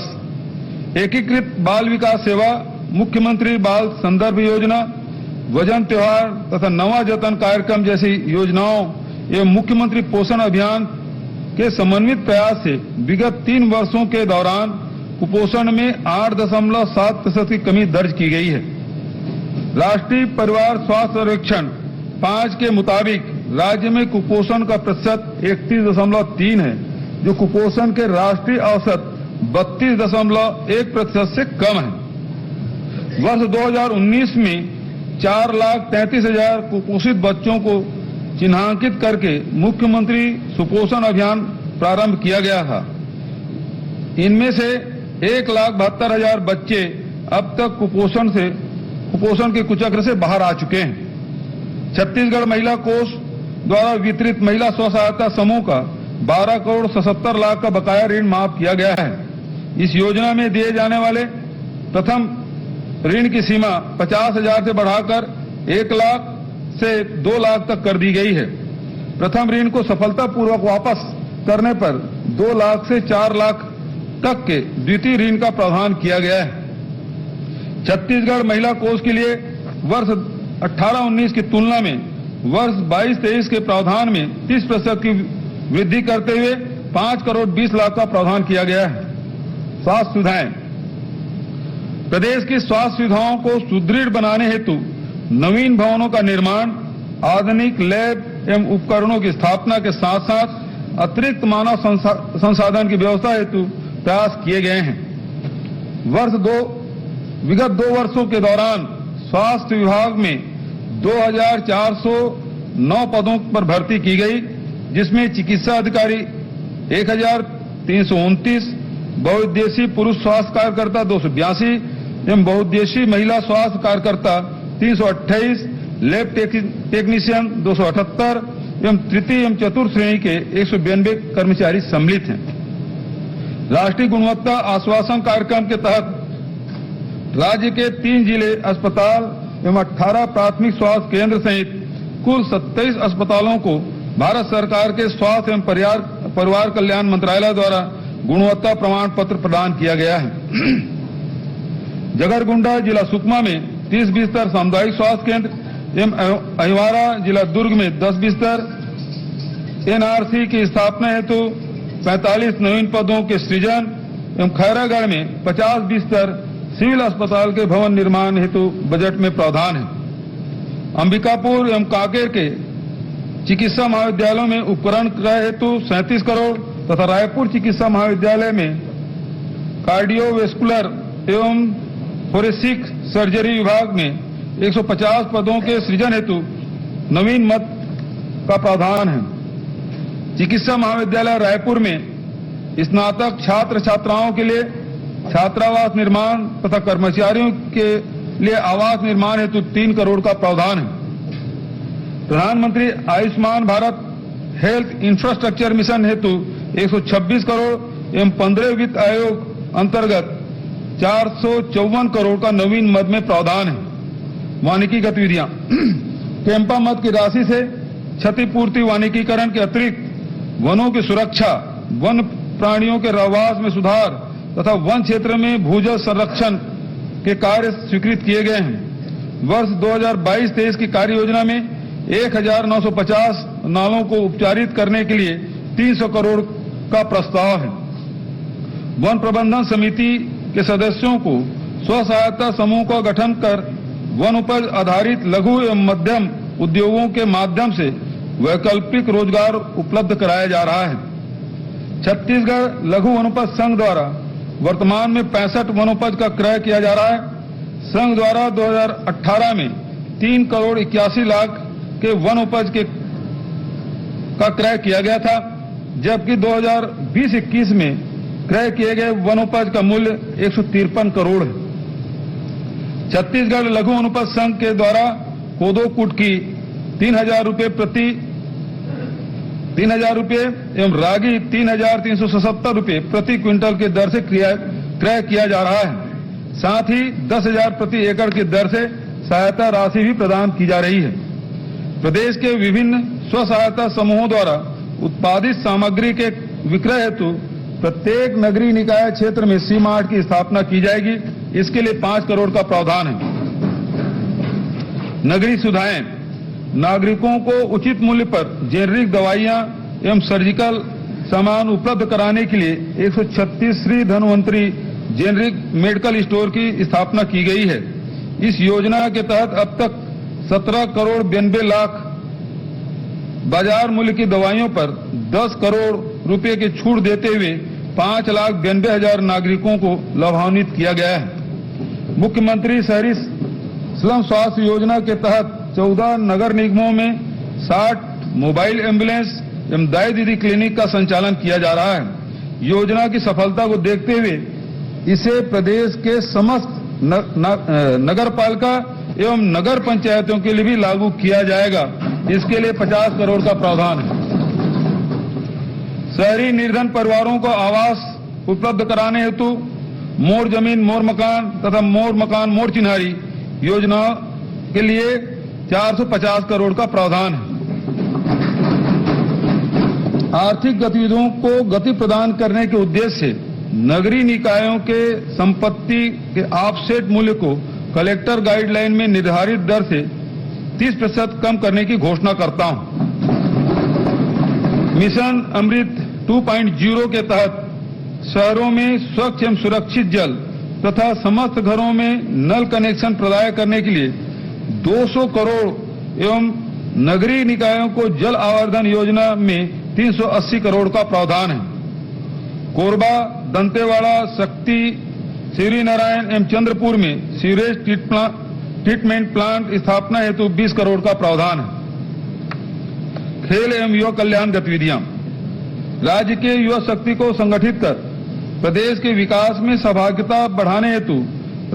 एकीकृत बाल विकास सेवा, मुख्यमंत्री बाल संदर्भ योजना, वजन त्योहार तथा नवा जतन कार्यक्रम जैसी योजनाओं एवं मुख्यमंत्री पोषण अभियान के समन्वित प्रयास से विगत 3 वर्षों के दौरान कुपोषण में 8.7% की कमी दर्ज की गई है। राष्ट्रीय परिवार स्वास्थ्य सर्वेक्षण 5 के मुताबिक राज्य में कुपोषण का प्रतिशत 31.3 है, जो कुपोषण के राष्ट्रीय औसत 32.1% से कम है। वर्ष 2019 में 4,33,000 कुपोषित बच्चों को चिन्हांकित करके मुख्यमंत्री सुपोषण अभियान प्रारंभ किया गया था। इनमें से 1,72,000 बच्चे अब तक कुपोषण के कुचक्र से बाहर आ चुके हैं। छत्तीसगढ़ महिला कोष द्वारा वितरित महिला स्व सहायता समूह का 12 करोड़ 77 लाख का बकाया ऋण माफ किया गया है। इस योजना में दिए जाने वाले प्रथम ऋण की सीमा 50,000 से बढ़ाकर 1 लाख से 2 लाख तक कर दी गई है। प्रथम ऋण को सफलतापूर्वक वापस करने पर 2 लाख से 4 लाख तक के द्वितीय ऋण का प्रावधान किया गया है। छत्तीसगढ़ महिला कोष के लिए वर्ष 18-19 की तुलना में वर्ष 22-23 के प्रावधान में 30% की वृद्धि करते हुए 5 करोड़ 20 लाख का प्रावधान किया गया है। स्वास्थ्य सुविधाएं, प्रदेश की स्वास्थ्य सुविधाओं को सुदृढ़ बनाने हेतु नवीन भवनों का निर्माण, आधुनिक लैब एवं उपकरणों की स्थापना के साथ साथ अतिरिक्त मानव संसाधन की व्यवस्था हेतु प्रयास किए गए हैं। विगत 2 वर्षों के दौरान स्वास्थ्य विभाग में 2,409 पदों पर भर्ती की गई, जिसमें चिकित्सा अधिकारी 1,329, बहुउद्देशीय पुरुष स्वास्थ्य कार्यकर्ता 282 एवं बहुउद्देशीय महिला स्वास्थ्य कार्यकर्ता 328, लैब टेक्नीशियन 278 एवं तृतीय एवं चतुर्थ श्रेणी के 192 कर्मचारी सम्मिलित हैं। राष्ट्रीय गुणवत्ता आश्वासन कार्यक्रम के तहत राज्य के 3 जिले अस्पताल एवं 18 प्राथमिक स्वास्थ्य केंद्र सहित कुल 27 अस्पतालों को भारत सरकार के स्वास्थ्य एवं परिवार कल्याण मंत्रालय द्वारा गुणवत्ता प्रमाण पत्र प्रदान किया गया है। जगरगुंडा जिला सुकमा में 30 बिस्तर सामुदायिक स्वास्थ्य केंद्र एवं अहिवारा जिला दुर्ग में 10 बिस्तर, एनआरसी की स्थापना हेतु 45 नवीन पदों के सृजन एवं खैरागढ़ में 50 बिस्तर सिविल अस्पताल के भवन निर्माण हेतु बजट में प्रावधान है। अंबिकापुर एवं कांकेर के चिकित्सा महाविद्यालयों में उपकरण क्रय हेतु 37 करोड़ तथा रायपुर चिकित्सा महाविद्यालय में कार्डियोवेस्कुलर एवं फोरेंसिक सर्जरी विभाग में 150 पदों के सृजन हेतु नवीन मद का प्रावधान है। चिकित्सा महाविद्यालय रायपुर में स्नातक छात्र छात्राओं के लिए छात्रावास निर्माण तथा कर्मचारियों के लिए आवास निर्माण हेतु 3 करोड़ का प्रावधान है। प्रधानमंत्री Ayushman Bharat health infrastructure mission हेतु 126 करोड़ एवं 15 वित्त आयोग अंतर्गत 454 करोड़ का नवीन मद में प्रावधान है। वानिकी गतिविधियां, कैंपा मद की राशि से क्षतिपूर्ति वानिकीकरण के अतिरिक्त वनों की सुरक्षा, वन प्राणियों के रहवास में सुधार तथा वन क्षेत्र में भूजल संरक्षण के कार्य स्वीकृत किए गए हैं। वर्ष 2022-23 की कार्य योजना में 1950 नालों को उपचारित करने के लिए 300 करोड़ का प्रस्ताव है। वन प्रबंधन समिति के सदस्यों को स्व सहायता समूह का गठन कर वन उपज आधारित लघु एवं मध्यम उद्योगों के माध्यम से वैकल्पिक रोजगार उपलब्ध कराया जा रहा है। छत्तीसगढ़ लघु वनोपज संघ द्वारा वर्तमान में 65 वनोपज का क्रय किया जा रहा है। संघ द्वारा 2018 में 3 करोड़ 81 लाख के वनोपज का क्रय किया गया था, जबकि 2020-21 में क्रय किए गए वनोपज का मूल्य 153 करोड़ है। छत्तीसगढ़ लघु वनोपज संघ के द्वारा कोदो कुटकी 3,000 रुपये एवं रागी 3,377 रुपये प्रति क्विंटल की दर से क्रय किया जा रहा है। साथ ही 10,000 प्रति एकड़ की दर से सहायता राशि भी प्रदान की जा रही है। प्रदेश के विभिन्न स्व सहायता समूहों द्वारा उत्पादित सामग्री के विक्रय हेतु प्रत्येक नगरीय निकाय क्षेत्र में सी मार्ट की स्थापना की जाएगी। इसके लिए 5 करोड़ का प्रावधान है। नगरीय सुविधाएं, नागरिकों को उचित मूल्य पर जेनरिक दवाइयां एवं सर्जिकल सामान उपलब्ध कराने के लिए 136 Shri Dhanvantari generic medical store की स्थापना की गई है। इस योजना के तहत अब तक 17 करोड़ 92 लाख बाजार मूल्य की दवाइयों पर 10 करोड़ रुपए की छूट देते हुए 5,92,000 नागरिकों को लाभान्वित किया गया है। मुख्यमंत्री शहरी स्लम स्वास्थ्य योजना के तहत 14 नगर निगमों में 60 मोबाइल एम्बुलेंस एवं दाई दीदी क्लिनिक का संचालन किया जा रहा है। योजना की सफलता को देखते हुए इसे प्रदेश के समस्त नगर पालिका एवं नगर पंचायतों के लिए भी लागू किया जाएगा। इसके लिए 50 करोड़ का प्रावधान है। शहरी निर्धन परिवारों को आवास उपलब्ध कराने हेतु मोर जमीन मोर मकान तथा मोर मकान मोर चिन्हारी योजना के लिए 450 करोड़ का प्रावधान है। आर्थिक गतिविधियों को गति प्रदान करने के उद्देश्य से नगरीय निकायों के संपत्ति के ऑफसेट मूल्य को कलेक्टर गाइडलाइन में निर्धारित दर से 30% कम करने की घोषणा करता हूं। मिशन अमृत 2.0 के तहत शहरों में स्वच्छ एवं सुरक्षित जल तथा समस्त घरों में नल कनेक्शन प्रदान करने के लिए 200 करोड़ एवं नगरीय निकायों को जल आवर्धन योजना में 380 करोड़ का प्रावधान है। कोरबा, दंतेवाड़ा, शक्ति, श्री नारायण एवं चंद्रपुर में सीवरेज ट्रीटमेंट प्लांट स्थापना हेतु 20 करोड़ का प्रावधान है। खेल एवं युवा कल्याण गतिविधियां, राज्य के युवा शक्ति को संगठित कर प्रदेश के विकास में सहभागिता बढ़ाने हेतु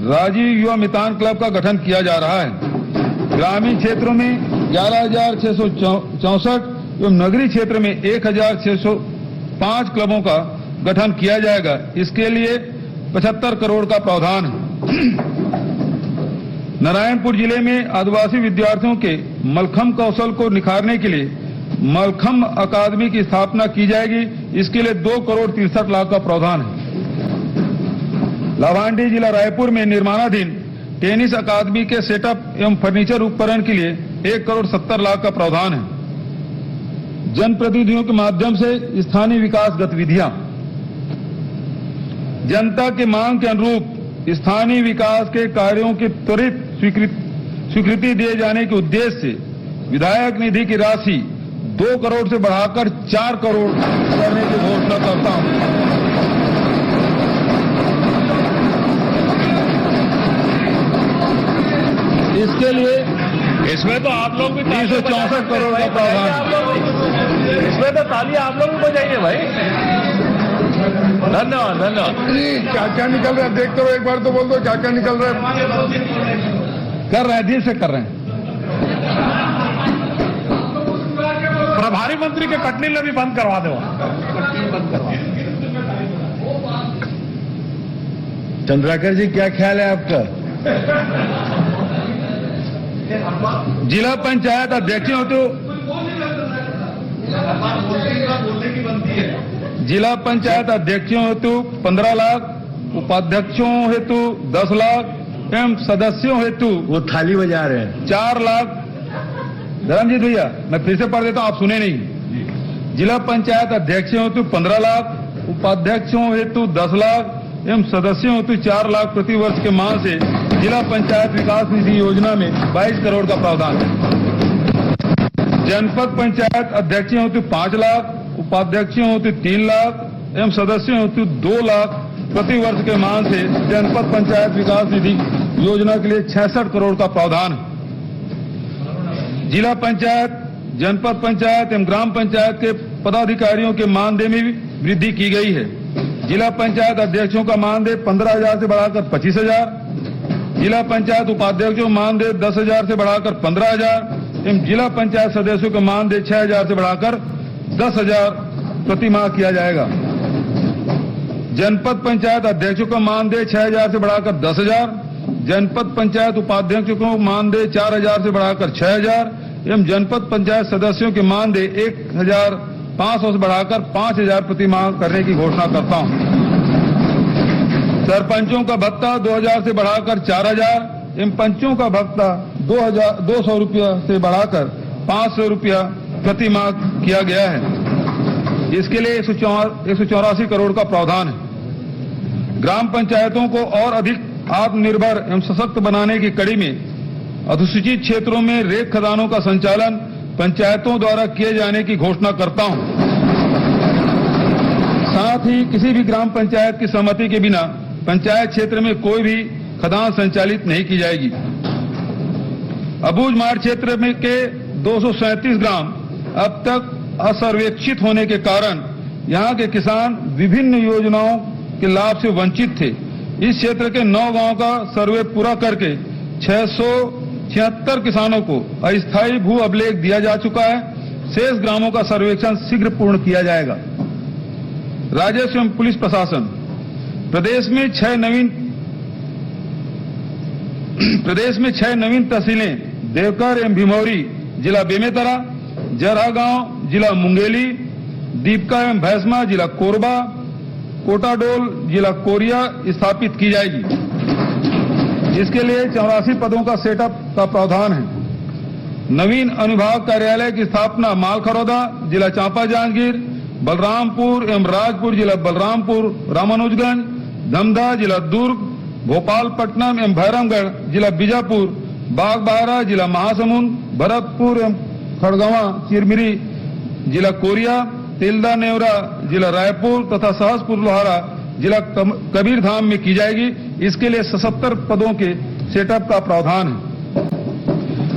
राजीव युवा मितान क्लब का गठन किया जा रहा है। ग्रामीण क्षेत्रों में 11,664 एवं नगरीय क्षेत्र में 1,605 क्लबों का गठन किया जाएगा। इसके लिए 75 करोड़ का प्रावधान है। नारायणपुर जिले में आदिवासी विद्यार्थियों के मलखम्ब कौशल को निखारने के लिए मलखम्ब अकादमी की स्थापना की जाएगी। इसके लिए 2 करोड़ 63 लाख का प्रावधान है। लाभांडी जिला रायपुर में निर्माणाधीन टेनिस अकादमी के सेटअप एवं फर्नीचर उपकरण के लिए 1 करोड़ 70 लाख का प्रावधान है। जनप्रतिनिधियों के माध्यम से स्थानीय विकास गतिविधियां, जनता के मांग के अनुरूप स्थानीय विकास के कार्यों की त्वरित स्वीकृति दिए जाने के उद्देश्य से विधायक निधि की राशि 2 करोड़ से बढ़ाकर 4 करोड़ करने की घोषणा करता हूं। इसके लिए इसमें तो आप लोग भी 364 करोड़ का प्रावधान। इसमें तो ताली आप लोग भी बजाइए भाई। धन्यवाद धन्यवाद। क्या क्या निकल रहा है देखते हो, एक बार तो बोल दो क्या क्या निकल रहा है। कर रहे हैं, दिल से कर रहे हैं। प्रभारी मंत्री के कटनी में भी बंद करवा दो। चंद्राकर जी क्या ख्याल है आपका? जिला पंचायत अध्यक्षों हेतु जिला पंचायत अध्यक्षों हेतु 15 लाख, उपाध्यक्षों हेतु 10 लाख एवं सदस्यों हेतु वो थाली बजा रहे हैं। 4 लाख। धर्मजीत भैया, मैं फिर से पढ़ देता हूं, आप सुने नहीं। जिला पंचायत अध्यक्षों हेतु 15 लाख, उपाध्यक्षों हेतु 10 लाख एवं सदस्यों हेतु 4 लाख प्रति वर्ष के मान से जिला पंचायत विकास निधि योजना में 22 करोड़ का प्रावधान है। जनपद पंचायत अध्यक्षों हेतु 5 लाख, उपाध्यक्षों हेतु 3 लाख एवं सदस्यों हेतु 2 लाख प्रति वर्ष के मान से जनपद पंचायत विकास निधि योजना के लिए 66 करोड़ का प्रावधान है। जिला पंचायत, जनपद पंचायत एवं ग्राम पंचायत के पदाधिकारियों के मानदेय में भी वृद्धि की गई है। जिला पंचायत अध्यक्षों का मानदेय 15,000 से बढ़ाकर 25,000, जिला पंचायत उपाध्यक्षों मानदेय 10,000 से बढ़ाकर 15,000 एवं जिला पंचायत सदस्यों का मानदेय 6,000 से बढ़ाकर 10,000 प्रति माह किया जाएगा। जनपद पंचायत अध्यक्षों का मानदेय 6,000 से बढ़ाकर 10,000, जनपद पंचायत उपाध्यक्षों को मानदेय 4,000 से बढ़ाकर 6,000 एवं जनपद पंचायत सदस्यों के मानदेय 1,500 से बढ़ाकर 5,000 प्रति माह करने की घोषणा करता हूं। सरपंचों का भत्ता 2,000 से बढ़ाकर 4,000 एवं पंचों का भत्ता 200 रुपया से बढ़ाकर 500 रुपया प्रति माह किया गया है। इसके लिए 184 करोड़ का प्रावधान है। ग्राम पंचायतों को और अधिक आत्मनिर्भर एवं सशक्त बनाने की कड़ी में अनुसूचित क्षेत्रों में रेत खदानों का संचालन पंचायतों द्वारा किए जाने की घोषणा करता हूं। साथ ही किसी भी ग्राम पंचायत की सहमति के बिना पंचायत क्षेत्र में कोई भी खदान संचालित नहीं की जाएगी। अबूझमाड़ क्षेत्र में के 237 ग्राम अब तक असर्वेक्षित होने के कारण यहां के किसान विभिन्न योजनाओं के लाभ से वंचित थे। इस क्षेत्र के 9 गांवों का सर्वे पूरा करके 676 किसानों को अस्थायी भू अभिलेख दिया जा चुका है। शेष ग्रामों का सर्वेक्षण शीघ्र पूर्ण किया जाएगा। राजस्व एवं पुलिस प्रशासन, प्रदेश में 6 नवीन तहसीलें देवकर एवं भिमौरी जिला बेमेतरा, जरहा जिला मुंगेली, दीपका एवं भैंसमा जिला कोरबा, कोटाडोल जिला कोरिया स्थापित की जाएगी। इसके लिए 84 पदों का सेटअप का प्रावधान है। नवीन अनुभाग कार्यालय की स्थापना मालखरौदा जिला चांपा जांजगीर, बलरामपुर एवं राजपुर जिला बलरामपुर रामानुजगंज, धमधा जिला दुर्ग, भोपालपट्टनम एवं भैरमगढ़ जिला बीजापुर, बागबाहरा जिला महासमुंद, भरतपुर एवं खड़गवां चिरमिरी जिला कोरिया, तिल्दा नेवरा जिला रायपुर तथा सहसपुर लोहारा जिला कबीरधाम में की जाएगी। इसके लिए 77 पदों के सेटअप का प्रावधान है।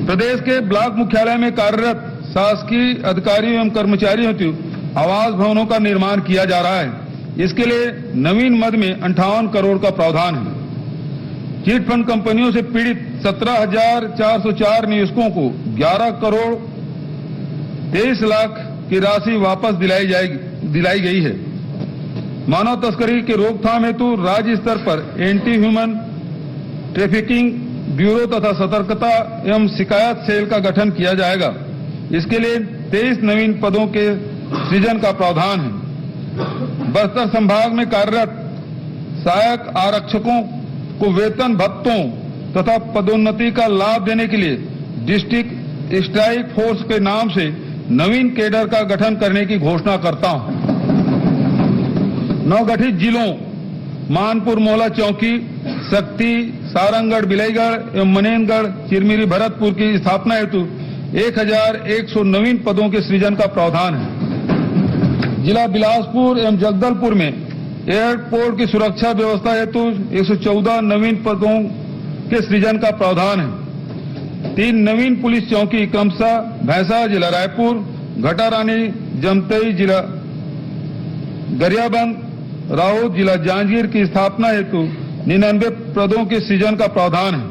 प्रदेश के ब्लॉक मुख्यालय में कार्यरत शासकीय अधिकारियों एवं कर्मचारियों हेतु आवास भवनों का निर्माण किया जा रहा है। इसके लिए नवीन मद में 58 करोड़ का प्रावधान है। चिट फंड कंपनियों से पीड़ित 17,404 निवेशकों को 11 करोड़ 23 लाख की राशि वापस दिलाई गई है। मानव तस्करी की रोकथाम हेतु राज्य स्तर पर एंटी ह्यूमन ट्रैफिकिंग ब्यूरो तथा सतर्कता एवं शिकायत सेल का गठन किया जाएगा। इसके लिए 23 नवीन पदों के सृजन का प्रावधान है। बस्तर संभाग में कार्यरत सहायक आरक्षकों को वेतन भत्तों तथा पदोन्नति का लाभ देने के लिए डिस्ट्रिक्ट स्ट्राइक फोर्स के नाम से नवीन केडर का गठन करने की घोषणा करता हूं। नवगठित जिलों मानपुर मोहला चौकी, शक्ति, सारंगगढ़, बिलाईगढ़ एवं मनेनगढ़, चिरमिरी, भरतपुर की स्थापना हेतु 1,100 नवीन पदों के सृजन का प्रावधान है। जिला बिलासपुर एवं जगदलपुर में एयरपोर्ट की सुरक्षा व्यवस्था हेतु 114 नवीन पदों के सृजन का प्रावधान है। 3 नवीन पुलिस चौकी क्रमशः भैंसा जिला रायपुर, घटारानी जमतई जिला गरियाबंद, राउत जिला जांजगीर की स्थापना हेतु 99 पदों के सृजन का प्रावधान है।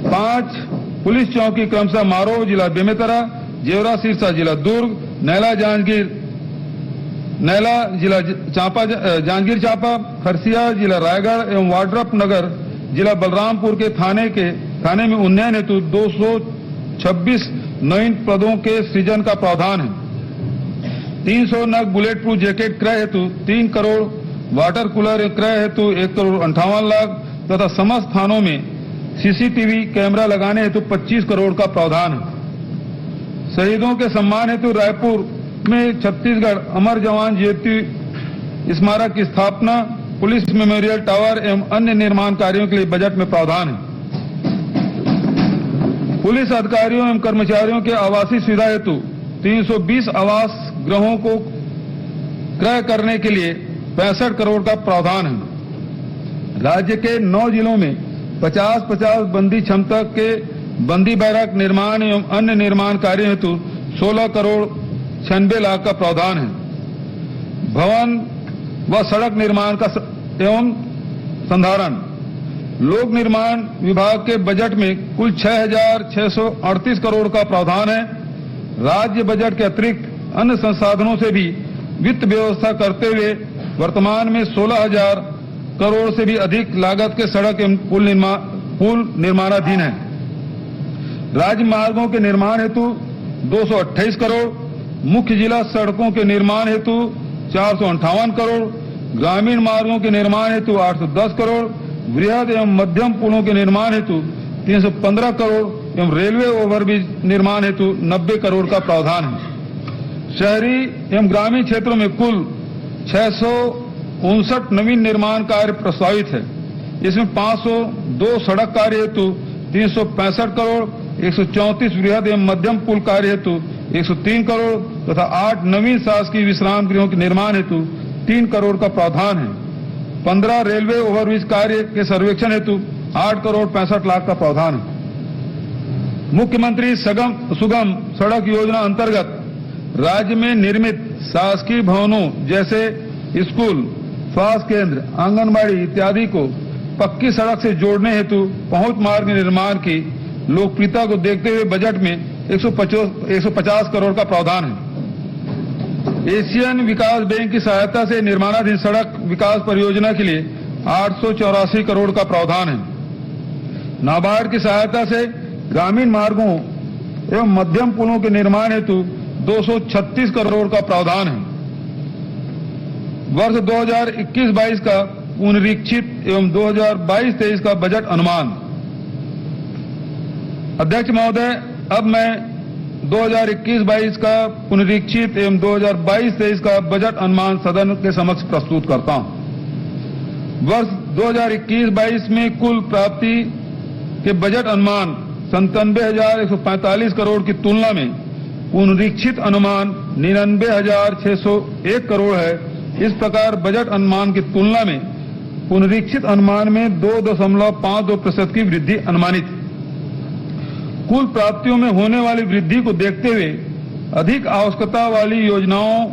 5 पुलिस चौकी क्रमशः मारो जिला बेमेतरा, जेवरा सिरसा जिला दुर्ग, नैला जिला जांजगीर चांपा, खरसिया जिला रायगढ़ एवं वाड्रप नगर जिला बलरामपुर के थाने में उन्नयन हेतु 226 नवीन पदों के सृजन का प्रावधान है। 300 नग बुलेट प्रूफ जैकेट क्रय हेतु 3 करोड़ वाटर कूलर क्रय हेतु 1,58,00,000 तथा समस्त थानों में सीसीटीवी कैमरा लगाने हेतु 25 करोड़ का प्रावधान है। शहीदों के सम्मान हेतु रायपुर में छत्तीसगढ़ अमर जवान ज्योति स्मारक की स्थापना, पुलिस मेमोरियल टावर एवं अन्य निर्माण कार्यों के लिए बजट में प्रावधान है। पुलिस अधिकारियों एवं कर्मचारियों के आवासीय सुविधा हेतु 320 आवास गृहों को क्रय करने के लिए 65 करोड़ का प्रावधान है। राज्य के 9 जिलों में 50-50 बंदी क्षमता के बंदी बैरक निर्माण एवं अन्य निर्माण कार्य हेतु 16 करोड़ 96 लाख का प्रावधान है। भवन व सड़क निर्माण का एवं संधारण, लोक निर्माण विभाग के बजट में कुल 6,638 करोड़ का प्रावधान है। राज्य बजट के अतिरिक्त अन्य संसाधनों से भी वित्त व्यवस्था करते हुए वर्तमान में 16,000 करोड़ से भी अधिक लागत के सड़क एवं पुल निर्माणाधीन है। राज्य मार्गों के निर्माण हेतु 228 करोड़, मुख्य जिला सड़कों के निर्माण हेतु 458 करोड़, ग्रामीण मार्गों के निर्माण हेतु 810 करोड़, वृहद एवं मध्यम पुलों के निर्माण हेतु 315 करोड़ एवं रेलवे ओवरब्रिज निर्माण हेतु 90 करोड़ का प्रावधान है। शहरी एवं ग्रामीण क्षेत्रों में कुल 659 नवीन निर्माण कार्य प्रस्तावित है। इसमें 502 सड़क कार्य हेतु 365 करोड़, 134 वृहद एवं मध्यम पुल कार्य हेतु 103 करोड़ तथा 8 नवीन शासकीय विश्राम गृहों के निर्माण हेतु 3 करोड़ का प्रावधान है। 15 रेलवे ओवरब्रिज कार्य के सर्वेक्षण हेतु 8 करोड़ 65 लाख का प्रावधान है। मुख्यमंत्री सुगम सड़क योजना अंतर्गत राज्य में निर्मित शासकीय भवनों जैसे स्कूल, स्वास्थ्य केंद्र, आंगनबाड़ी इत्यादि को पक्की सड़क से जोड़ने हेतु पहुंच मार्ग निर्माण की लोकप्रियता को देखते हुए बजट में 150 करोड़ का प्रावधान है। एशियन विकास बैंक की सहायता से निर्माणाधीन सड़क विकास परियोजना के लिए 884 करोड़ का प्रावधान है। नाबार्ड की सहायता से ग्रामीण मार्गों एवं मध्यम पुलों के निर्माण हेतु 236 करोड़ का प्रावधान है। वर्ष 2021-22 का पुनरीक्षित एवं 2022-23 का बजट अनुमान। अध्यक्ष महोदय, अब मैं 2021-22 का पुनरीक्षित एवं 2022-23 का बजट अनुमान सदन के समक्ष प्रस्तुत करता हूं। वर्ष 2021-22 में कुल प्राप्ति के बजट अनुमान 97,145 करोड़ की तुलना में पुनरीक्षित अनुमान 99,601 करोड़ है। इस प्रकार बजट अनुमान की तुलना में पुनरीक्षित अनुमान में 2.52% की वृद्धि अनुमानित है। कुल प्राप्तियों में होने वाली वृद्धि को देखते हुए अधिक आवश्यकता वाली योजनाओं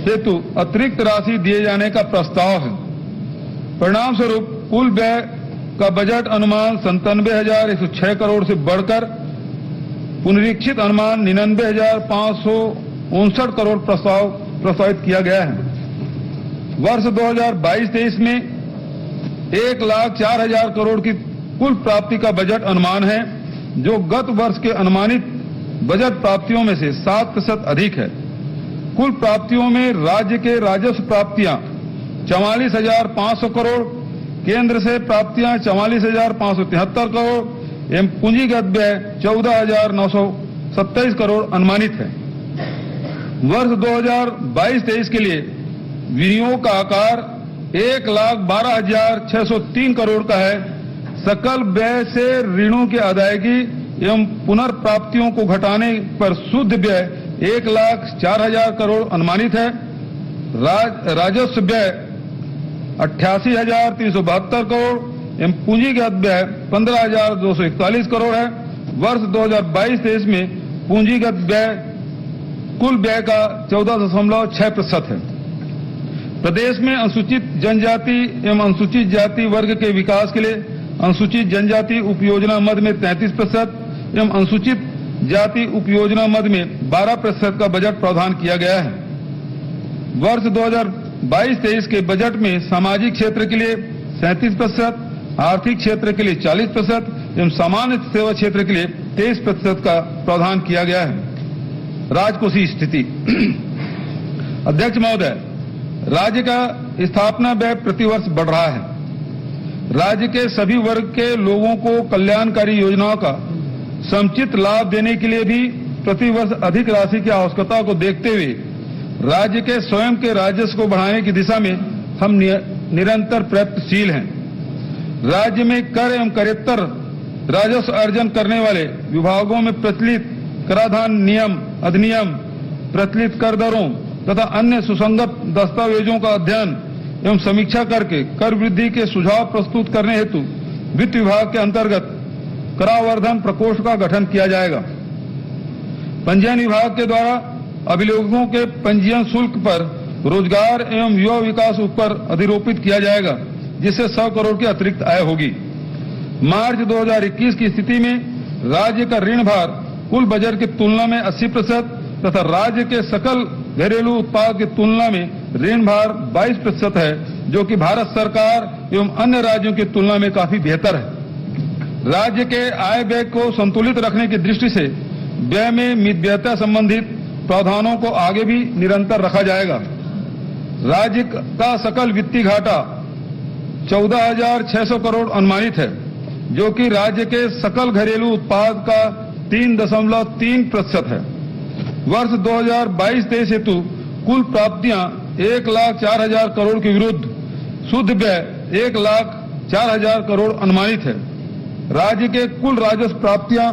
हेतु अतिरिक्त राशि दिए जाने का प्रस्ताव है। परिणाम स्वरूप कुल व्यय का बजट अनुमान 97,106 करोड़ से बढ़कर पुनरीक्षित अनुमान 99,559 करोड़ प्रस्तावित किया गया है। वर्ष 2022-23 में 1,04,000 करोड़ की कुल प्राप्ति का बजट अनुमान है, जो गत वर्ष के अनुमानित बजट प्राप्तियों में से 7% अधिक है। कुल प्राप्तियों में राज्य के राजस्व प्राप्तियां 44,500 करोड़, केंद्र से प्राप्तियां 44,573 करोड़ एवं पूंजीगत व्यय 14,927 करोड़ अनुमानित है। वर्ष 2022-23 के लिए विनियोग का आकार 1,12,603 करोड़ का है। सकल व्यय से ऋणों की अदायगी एवं पुनर्प्राप्तियों को घटाने पर शुद्ध व्यय 1,04,000 करोड़ अनुमानित है। राजस्व व्यय 88,372 करोड़ एवं पूंजीगत व्यय 15,241 करोड़ है। वर्ष 2022-23 में पूंजीगत व्यय कुल व्यय का 14.6% है। प्रदेश में अनुसूचित जनजाति एवं अनुसूचित जाति वर्ग के विकास के लिए अनुसूचित जनजाति उपयोजना मद में 33% एवं अनुसूचित जाति उपयोजना मद में 12% का बजट प्रावधान किया गया है। वर्ष 2022-23 के बजट में सामाजिक क्षेत्र के लिए 37%, आर्थिक क्षेत्र के लिए 40% एवं सामान्य सेवा क्षेत्र के लिए 23% का प्रावधान किया गया है। राजकोषीय स्थिति। अध्यक्ष महोदय, राज्य का स्थापना व्यय प्रतिवर्ष बढ़ रहा है। राज्य के सभी वर्ग के लोगों को कल्याणकारी योजनाओं का समुचित लाभ देने के लिए भी प्रतिवर्ष अधिक राशि की आवश्यकता को देखते हुए राज्य के स्वयं के राजस्व को बढ़ाने की दिशा में हम निरंतर प्रयत्नशील हैं। राज्य में कर एवं करेत्तर राजस्व अर्जन करने वाले विभागों में प्रचलित कराधान नियम अधिनियम, प्रचलित कर दरों तथा अन्य सुसंगत दस्तावेजों का अध्ययन एवं समीक्षा करके कर वृद्धि के सुझाव प्रस्तुत करने हेतु वित्त विभाग के अंतर्गत करावर्धन प्रकोष्ठ का गठन किया जाएगा। पंजीयन विभाग के द्वारा अभिलेखों के पंजीयन शुल्क पर रोजगार एवं युवा विकास ऊपर अधिरोपित किया जाएगा, जिससे 100 करोड़ की अतिरिक्त आय होगी। मार्च 2021 की स्थिति में राज्य का ऋण भार कुल बजट की तुलना में 80% तथा राज्य के सकल घरेलू उत्पाद की तुलना में ऋण भार 22% है, जो कि भारत सरकार एवं अन्य राज्यों की तुलना में काफी बेहतर है। राज्य के आय व्यय को संतुलित रखने की दृष्टि से व्यय में मितव्ययता संबंधित प्रावधानों को आगे भी निरंतर रखा जाएगा। राज्य का सकल वित्तीय घाटा 14,600 करोड़ अनुमानित है, जो कि राज्य के सकल घरेलू उत्पाद का 3.3% है। वर्ष 2022-23 हेतु कुल प्राप्तियां 1,04,000 करोड़ के विरुद्ध शुद्ध व्यय 1,04,000 करोड़ अनुमानित है। राज्य के कुल राजस्व प्राप्तियां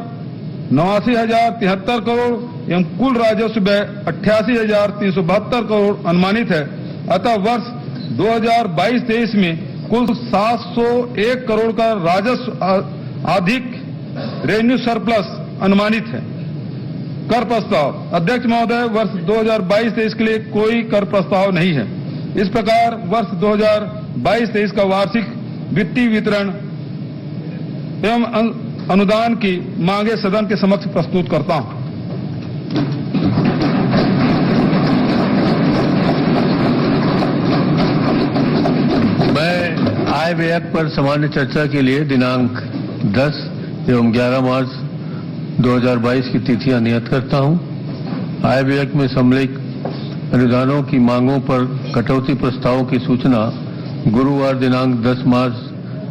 89,073 करोड़ एवं कुल राजस्व व्यय 88,372 करोड़ अनुमानित है। अतः वर्ष 2022-23 में कुल 701 करोड़ का राजस्व अधिक रेवेन्यू सरप्लस अनुमानित है। कर प्रस्ताव अध्यक्ष महोदय, वर्ष 2022-23 के लिए कोई कर प्रस्ताव नहीं है। इस प्रकार वर्ष 2022-23 का वार्षिक वित्तीय वितरण एवं अनुदान की मांगे सदन के समक्ष प्रस्तुत करता हूं। मैं आय व्यय पर सामान्य चर्चा के लिए दिनांक 10 एवं 11 मार्च 2022 की तिथियां नियत करता हूं। आय व्यय में सम्मिलित अनुदानों की मांगों पर कटौती प्रस्तावों की सूचना गुरुवार दिनांक 10 मार्च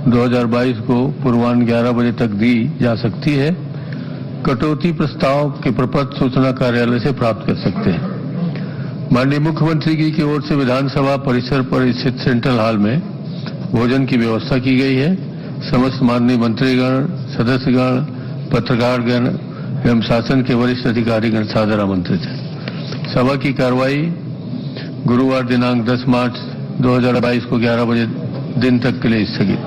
2022 को पूर्वाह्न 11 बजे तक दी जा सकती है। कटौती प्रस्ताव के प्रपत्र सूचना कार्यालय से प्राप्त कर सकते हैं। माननीय मुख्यमंत्री जी की ओर से विधानसभा परिसर पर स्थित सेंट्रल हॉल में भोजन की व्यवस्था की गई है। समस्त माननीय मंत्रीगण, सदस्यगण, पत्रकारगण एवं शासन के वरिष्ठ अधिकारीगण सादर आमंत्रित हैं। सभा की कार्रवाई गुरुवार दिनांक 10 मार्च 2022 को 11 बजे दिन तक के लिए स्थगित।